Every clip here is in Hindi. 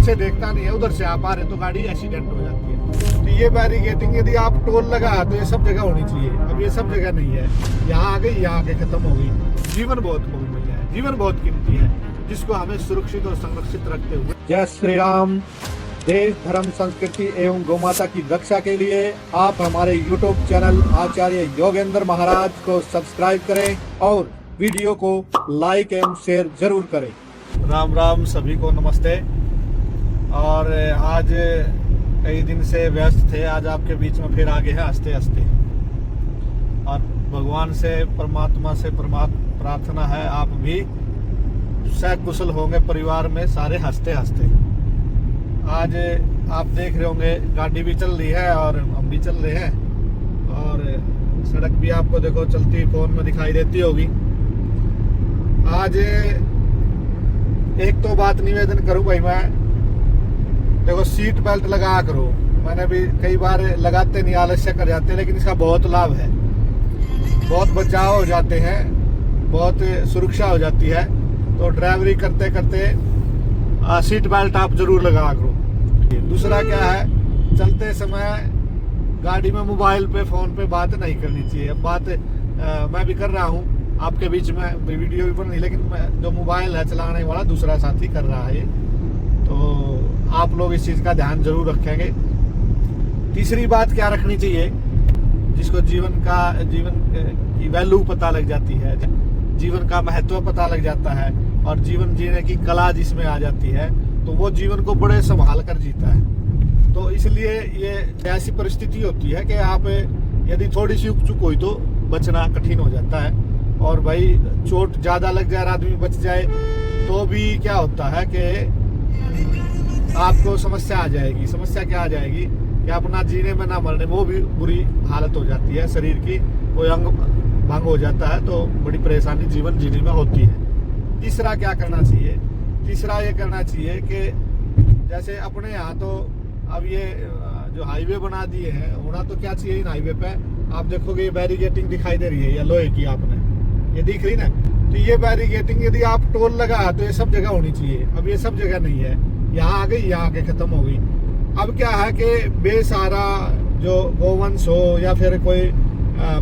पीछे देखता नहीं है, उधर से आप आ रहे तो गाड़ी एक्सीडेंट हो जाती है। तो ये बैरिकेडिंग यदि आप टोल लगा तो ये सब जगह होनी चाहिए। अब ये सब जगह नहीं है, यहाँ आ गई, यहाँ आके खत्म हो गई। जीवन बहुत बहुमूल्य है, जीवन बहुत कीमती है, जिसको हमें सुरक्षित और संरक्षित रखते हुए। जय श्री राम। देश, धर्म, संस्कृति एवं गौमाता की रक्षा के लिए आप हमारे YouTube चैनल आचार्य योगेंद्र महाराज को सब्सक्राइब करें और वीडियो को लाइक एवं शेयर जरूर करें। राम राम, सभी को नमस्ते। और आज कई दिन से व्यस्त थे, आज आपके बीच में फिर आगे है हंसते हंसते। और भगवान से, परमात्मा से प्रार्थना है आप भी सकुशल होंगे, परिवार में सारे हंसते हंसते। आज आप देख रहे होंगे गाड़ी भी चल रही है और हम भी चल रहे हैं, और सड़क भी आपको देखो चलती फोन में दिखाई देती होगी। आज एक तो बात निवेदन करूं भाई, मैं देखो सीट बेल्ट लगा करो। मैंने भी कई बार लगाते नहीं, आलस्य कर जाते हैं, लेकिन इसका बहुत लाभ है, बहुत बचाव हो जाते हैं, बहुत सुरक्षा हो जाती है। तो ड्राइवरी करते करते सीट बेल्ट आप जरूर लगा करो। दूसरा क्या है, चलते समय गाड़ी में मोबाइल पे, फोन पे बात नहीं करनी चाहिए। अब बात मैं भी कर रहा हूँ आपके बीच में, वीडियो भी बन रही, लेकिन जो मोबाइल है चलाने वाला दूसरा साथी कर रहा है, तो आप लोग इस चीज का ध्यान जरूर रखेंगे। तीसरी बात क्या रखनी चाहिए, जिसको जीवन की वैल्यू पता लग जाती है, जीवन का महत्व पता लग जाता है और जीवन जीने की कला जिसमें आ जाती है, तो वो जीवन को बड़े संभाल कर जीता है। तो इसलिए ये ऐसी परिस्थिति होती है कि आप यदि थोड़ी सी चूक हुई तो बचना कठिन हो जाता है। और भाई चोट ज्यादा लग जाए, आदमी बच जाए तो भी क्या होता है कि आपको समस्या आ जाएगी। समस्या क्या आ जाएगी कि अपना जीने में ना मरने में वो भी बुरी हालत हो जाती है, शरीर की कोई अंग भंग हो जाता है, तो बड़ी परेशानी जीवन जीने में होती है। तीसरा क्या करना चाहिए, तीसरा ये करना चाहिए कि जैसे अपने यहाँ तो अब ये जो हाईवे बना दिए हैं, होना तो क्या चाहिए इन हाईवे पे, आप देखोगे ये बैरिकेडिंग दिखाई दे रही है, या लोहे की आपने ये दिख रही ना, तो ये बैरिकेडिंग यदि आप टोल लगा तो ये सब जगह होनी चाहिए। अब ये सब जगह नहीं है, यहाँ आ गई, यहाँ आके खत्म हो गई। अब क्या है कि बेसहारा जो गोवंश हो या फिर कोई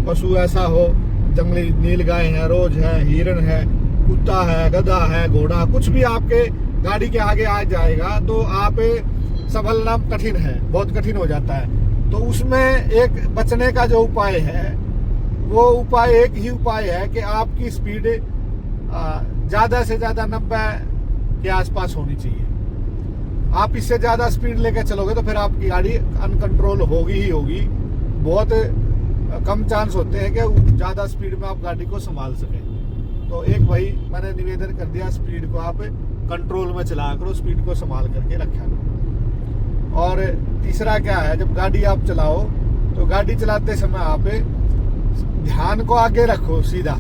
पशु ऐसा हो, जंगली नीलगाय है, रोज है, हिरण है, कुत्ता है, गधा है, घोड़ा, कुछ भी आपके गाड़ी के आगे आ जाएगा तो आप संभलना कठिन है, बहुत कठिन हो जाता है। तो उसमें एक बचने का जो उपाय है, वो उपाय एक ही उपाय है कि आपकी स्पीड ज्यादा से ज्यादा 90 के आसपास होनी चाहिए। आप इससे ज्यादा स्पीड लेकर चलोगे तो फिर आपकी गाड़ी अनकंट्रोल होगी ही होगी। बहुत कम चांस होते हैं कि ज्यादा स्पीड में आप गाड़ी को संभाल सके। तो एक भाई मैंने निवेदन कर दिया, स्पीड को आप कंट्रोल में चला करो, स्पीड को संभाल करके रखा करो। और तीसरा क्या है, जब गाड़ी आप चलाओ तो गाड़ी चलाते समय आप ध्यान को आगे रखो सीधा,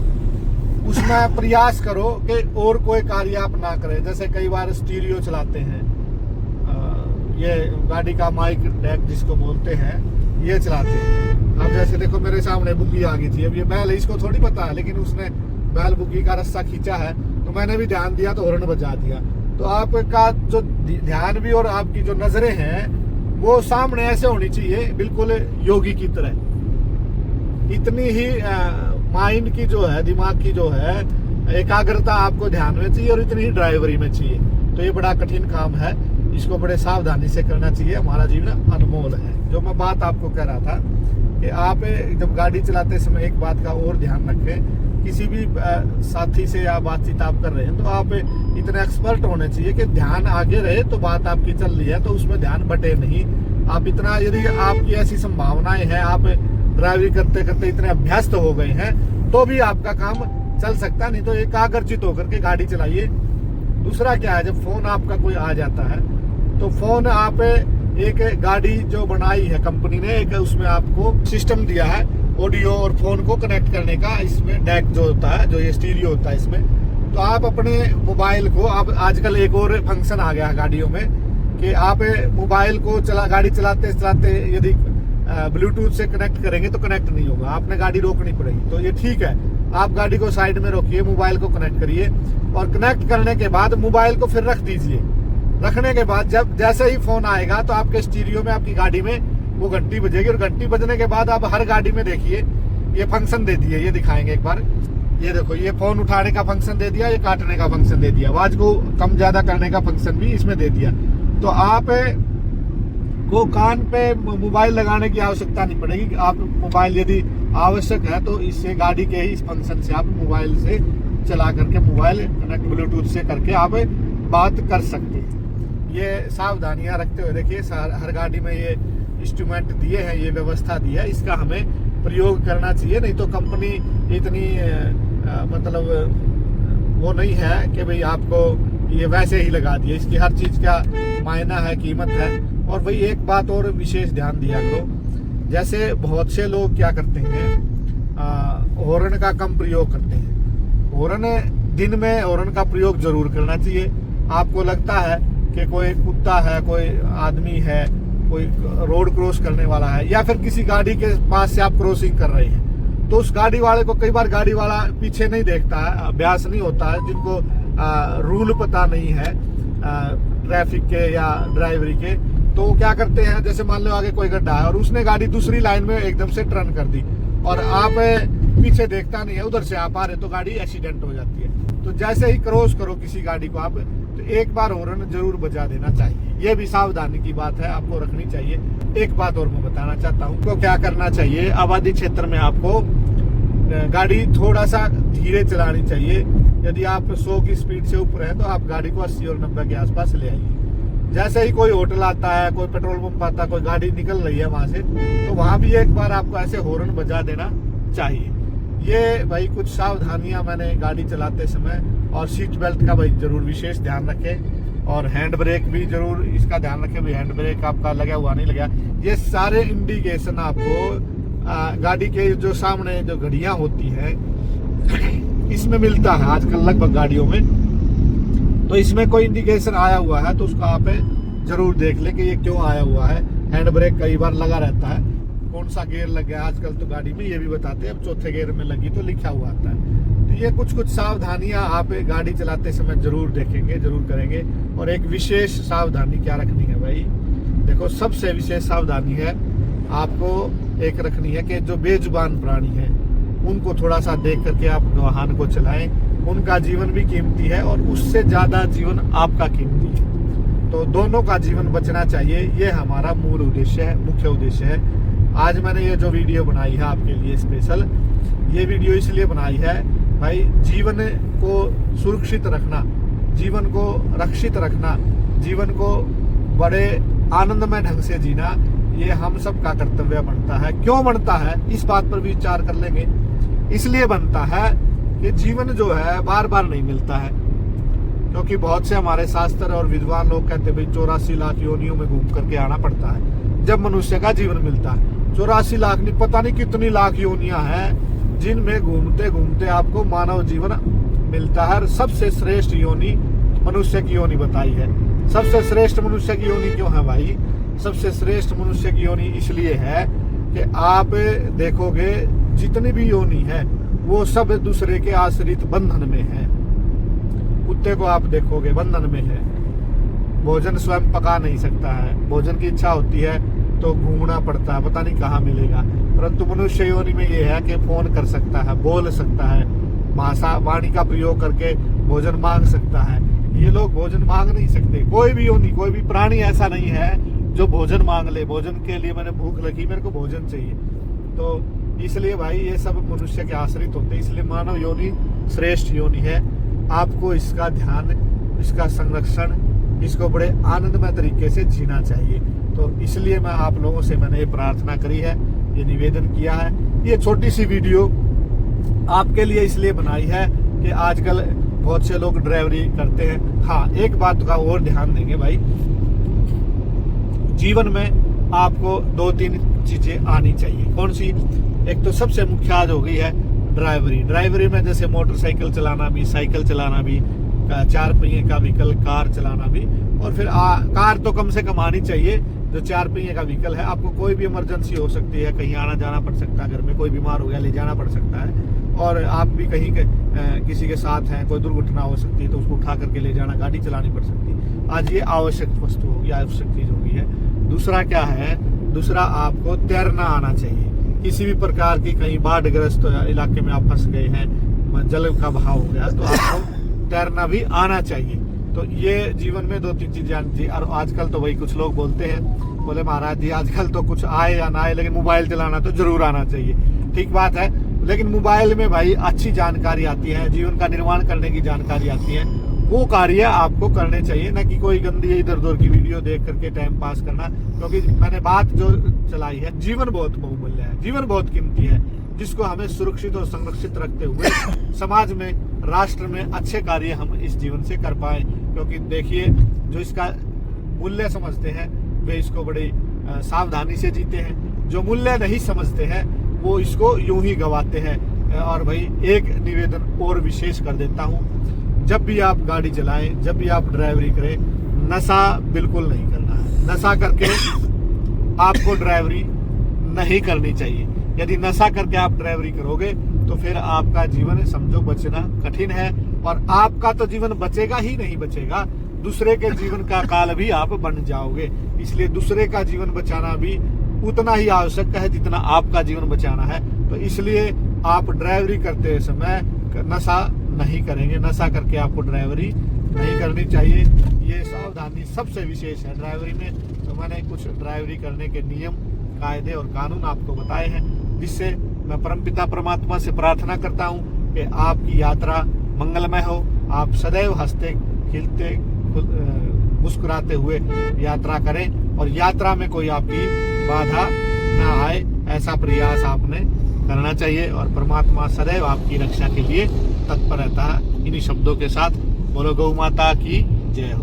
उसमें प्रयास करो कि और कोई कार्य आप ना करें। जैसे कई बार स्टीरियो चलाते हैं, ये गाड़ी का माइक डेक जिसको बोलते हैं, ये चलाते हैं। अब जैसे देखो मेरे सामने बुग्गी आ गई थी, अब ये बैल है, इसको थोड़ी पता है, लेकिन उसने बैल बुग्गी का रस्सा खींचा है तो मैंने भी ध्यान दिया तो हॉर्न बजा दिया। तो आपका जो ध्यान भी और आपकी जो नजरें हैं वो सामने ऐसे होनी चाहिए, बिल्कुल योगी की तरह। इतनी ही माइंड की जो है, दिमाग की जो है एकाग्रता आपको ध्यान में चाहिए, और इतनी ही ड्राइवरी में चाहिए। तो ये बड़ा कठिन काम है, इसको बड़े सावधानी से करना चाहिए। हमारा जीवन अनमोल है। जो मैं बात आपको कह रहा था कि आप जब गाड़ी चलाते समय एक बात का और ध्यान रखें, किसी भी साथी से या बातचीत आप कर रहे हैं तो आप इतने एक्सपर्ट होने चाहिए कि ध्यान आगे रहे, तो बात आपकी चल रही है तो उसमें ध्यान बटे नहीं। आप इतना, यदि आपकी ऐसी संभावनाएं हैं, आप ड्राइवरी करते करते इतने अभ्यस्त हो गए हैं, तो भी आपका काम चल सकता, नहीं तो एकाग्रचित होकर के गाड़ी चलाइए। दूसरा क्या है, जब फोन आपका कोई आ जाता है तो फोन आप एक गाड़ी जो बनाई है कंपनी ने, एक उसमें आपको सिस्टम दिया है ऑडियो और फोन को कनेक्ट करने का। इसमें डैक जो होता है, जो ये स्टीरियो होता है इसमें, तो आप अपने मोबाइल को, आप आजकल एक और फंक्शन आ गया है गाड़ियों में कि आप मोबाइल को गाड़ी चलाते चलाते यदि ब्लूटूथ से कनेक्ट करेंगे तो कनेक्ट नहीं होगा, आपने गाड़ी रोकनी पड़ेगी। तो ये ठीक है, आप गाड़ी को साइड में रोकिए, मोबाइल को कनेक्ट करिए और कनेक्ट करने के बाद मोबाइल को फिर रख दीजिए। रखने के बाद जब जैसे ही फोन आएगा तो आपके स्टीरियो में, आपकी गाड़ी में वो घंटी बजेगी, और घंटी बजने के बाद आप हर गाड़ी में देखिए ये फंक्शन दे दिए, ये दिखाएंगे एक बार। ये देखो, ये फोन उठाने का फंक्शन दे दिया, ये काटने का फंक्शन दे दिया, आवाज को कम ज्यादा करने का फंक्शन भी इसमें दे दिया। तो आप को कान पे मोबाइल लगाने की आवश्यकता नहीं पड़ेगी। आप मोबाइल यदि आवश्यक है तो इससे गाड़ी के ही इस फंक्शन से आप मोबाइल से चला करके, मोबाइल कनेक्ट ब्लूटूथ से करके आप बात कर सकते हैं। ये सावधानियां रखते हुए देखिए, हर गाड़ी में ये इंस्ट्रूमेंट दिए हैं, ये व्यवस्था दी है, इसका हमें प्रयोग करना चाहिए। नहीं तो कंपनी इतनी मतलब वो नहीं है कि भाई आपको ये वैसे ही लगा दिए, इसकी हर चीज का मायना है, कीमत है। और भाई एक बात और विशेष ध्यान दिया करो, जैसे बहुत से लोग क्या करते हैं, हॉर्न का कम प्रयोग करते हैं। हॉर्न दिन में हॉर्न का प्रयोग जरूर करना चाहिए। आपको लगता है कि कोई कुत्ता है, कोई आदमी है, कोई रोड क्रॉस करने वाला है, या फिर किसी गाड़ी के पास से आप क्रॉसिंग कर रहे हैं, तो उस गाड़ी वाले को, कई बार गाड़ी वाला पीछे नहीं देखता है, अभ्यास नहीं होता है, जिनको रूल पता नहीं है ट्रैफिक के या ड्राइवरी के, तो वो क्या करते हैं, जैसे मान लो आगे कोई गड्ढा है और उसने गाड़ी दूसरी लाइन में एकदम से टर्न कर दी और आप पीछे देखता नहीं है, उधर से आप आ रहे, तो गाड़ी एक्सीडेंट हो जाती है। तो जैसे ही क्रॉस करो किसी गाड़ी को आप, तो एक बार हॉर्न जरूर बजा देना चाहिए। ये भी सावधानी की बात है, आपको रखनी चाहिए। एक बात और मैं बताना चाहता हूँ, तो क्या करना चाहिए, आबादी क्षेत्र में आपको गाड़ी थोड़ा सा धीरे चलानी चाहिए। यदि आप 100 की स्पीड से ऊपर है तो आप गाड़ी को 80 और 90 के आसपास ले आइए। जैसे ही कोई होटल आता है, कोई पेट्रोल पंप आता है, कोई गाड़ी निकल रही है वहां से, तो वहां भी एक बार आपको ऐसे हॉर्न बजा देना चाहिए। ये भाई कुछ सावधानियां मैंने गाड़ी चलाते समय, और सीट बेल्ट का भाई जरूर विशेष ध्यान रखें, और हैंड ब्रेक भी जरूर इसका ध्यान रखें भाई, हैंड ब्रेक आपका लगा हुआ नहीं लगा। ये सारे इंडिकेशन आपको गाड़ी के जो सामने जो घड़ियां होती है इसमें मिलता है आजकल लगभग गाड़ियों में। तो इसमें कोई इंडिकेशन आया हुआ है तो उसको आप जरूर देख ले कि ये क्यों आया हुआ है। हैंड ब्रेक कई बार लगा रहता है, कौन सा गियर लग गया, आजकल तो गाड़ी में ये भी बताते हैं, अब चौथे गियर में लगी तो लिखा हुआ आता है। तो ये कुछ सावधानियां आप गाड़ी चलाते समय जरूर देखेंगे, जरूर करेंगे। और एक विशेष सावधानी क्या रखनी है भाई, देखो सबसे विशेष सावधानी है आपको एक रखनी है कि जो बेजुबान प्राणी है उनको थोड़ा सा देख करके आप वाहन को चलाएं। उनका जीवन भी कीमती है और उससे ज्यादा जीवन आपका कीमती है, तो दोनों का जीवन बचना चाहिए। ये हमारा मूल उद्देश्य है, मुख्य उद्देश्य है। आज मैंने ये जो वीडियो बनाई है आपके लिए स्पेशल, ये वीडियो इसलिए बनाई है भाई, जीवन को सुरक्षित रखना, जीवन को रक्षित रखना, जीवन को बड़े आनंदमय ढंग से जीना, ये हम सब का कर्तव्य बनता है। क्यों बनता है, इस बात पर भी विचार कर लेंगे। इसलिए बनता है कि जीवन जो है बार बार नहीं मिलता है, क्योंकि बहुत से हमारे शास्त्र और विद्वान लोग कहते हैं भाई 84 लाख योनियों में घूम करके आना पड़ता है जब मनुष्य का जीवन मिलता है। 84 लाख नहीं, पता नहीं कितनी लाख योनियां हैं जिनमें घूमते घूमते आपको मानव जीवन मिलता है। सबसे श्रेष्ठ योनि मनुष्य की योनि बताई है। सबसे श्रेष्ठ मनुष्य की योनि क्यों है भाई, सबसे श्रेष्ठ मनुष्य की योनि इसलिए है कि आप देखोगे जितनी भी योनि है वो सब दूसरे के आश्रित बंधन में है। कुत्ते को आप देखोगे बंधन में है, भोजन स्वयं पका नहीं सकता है, भोजन की इच्छा होती है तो घूमना पड़ता है, पता नहीं कहाँ मिलेगा। परंतु मनुष्य योनि में ये है कि फोन कर सकता है, बोल सकता है, भाषा वाणी का प्रयोग करके भोजन मांग सकता है। ये लोग भोजन मांग नहीं सकते। कोई भी योनि, कोई भी प्राणी ऐसा नहीं है जो भोजन मांग ले, भोजन के लिए मैंने भूख लगी, मेरे को भोजन चाहिए। तो इसलिए भाई ये सब मनुष्य के आश्रित होते हैं, इसलिए मानव योनि श्रेष्ठ योनि है। आपको इसका ध्यान, इसका संरक्षण, इसको बड़े आनंदमय तरीके से जीना चाहिए। तो इसलिए मैं आप लोगों से मैंने ये प्रार्थना करी है, ये निवेदन किया है। ये छोटी सी वीडियो आपके लिए इसलिए बनाई है कि आजकल बहुत से लोग ड्राइवरी करते हैं। हाँ, एक बात का और ध्यान देंगे भाई, जीवन में आपको 2-3 चीजें आनी चाहिए। कौन सी? एक तो सबसे मुख्य आज हो गई है ड्राइवरी। ड्राइवरी में जैसे मोटरसाइकिल चलाना भी, साइकिल चलाना भी, 4 पहिए का व्हीकल कार चलाना भी, और फिर कार तो कम से कम आनी चाहिए जो 4 पहिए का व्हीकल है। आपको कोई भी इमरजेंसी हो सकती है, कहीं आना जाना पड़ सकता है, घर में कोई बीमार हो गया ले जाना पड़ सकता है, और आप भी कहीं किसी के साथ हैं, कोई दुर्घटना हो सकती है तो उसको उठा करके ले जाना, गाड़ी चलानी पड़ सकती है। आज ये आवश्यक वस्तु होगी, आवश्यक चीज होगी है। दूसरा क्या है, दूसरा आपको तैरना आना चाहिए। किसी भी प्रकार की कहीं बाढ़ग्रस्त इलाके में आप फंस गए हैं, जल का बहाव हो गया, तो आपको तैरना भी आना चाहिए। तो ये जीवन में 2-3 चीजें आनी चाहिए। और आजकल तो वही कुछ लोग बोलते हैं, बोले महाराज जी आजकल तो कुछ आए या ना आए, लेकिन मोबाइल चलाना तो जरूर आना चाहिए। ठीक बात है, लेकिन मोबाइल में भाई अच्छी जानकारी आती है, जीवन का निर्माण करने की जानकारी आती है, वो कार्य आपको करने चाहिए, ना कि कोई गंदी इधर उधर की वीडियो देख करके टाइम पास करना। क्योंकि मैंने बात जो चलाई है, जीवन बहुत बहुमूल्य है, जीवन बहुत कीमती है, जिसको हमें सुरक्षित और संरक्षित रखते हुए समाज में, राष्ट्र में अच्छे कार्य हम इस जीवन से कर पाए। क्योंकि देखिए, जो इसका मूल्य समझते हैं वे इसको बड़ी सावधानी से जीते हैं, जो मूल्य नहीं समझते हैं वो इसको यूं ही गवाते हैं। और भाई एक निवेदन और विशेष कर देता हूं, जब भी आप गाड़ी चलाएं, जब भी आप ड्राइवरी करें, नशा बिल्कुल नहीं करना है। नशा करके आपको ड्राइवरी नहीं करनी चाहिए। यदि नशा करके आप ड्राइवरी करोगे तो फिर आपका जीवन समझो बचना कठिन है, और आपका तो जीवन बचेगा ही नहीं बचेगा, दूसरे के जीवन का काल भी आप बन जाओगे। इसलिए दूसरे का जीवन बचाना भी उतना ही आवश्यक है जितना आपका जीवन बचाना है। तो इसलिए आप ड्राइवरी करते समय नशा नहीं करेंगे, नशा करके आपको ड्राइवरी नहीं करनी चाहिए। ये सावधानी सबसे विशेष है ड्राइवरी में। तो मैंने कुछ ड्राइवरी करने के नियम, कायदे और कानून आपको बताए हैं, जिससे मैं परमपिता परमात्मा से प्रार्थना करता हूँ कि आपकी यात्रा मंगलमय हो, आप सदैव हंसते खिलते मुस्कुराते हुए यात्रा करें, और यात्रा में कोई आपकी बाधा ना आए, ऐसा प्रयास आपने करना चाहिए। और परमात्मा सदैव आपकी रक्षा के लिए तत्पर रहता है। इन्हीं शब्दों के साथ बोलो गौ माता की जय हो।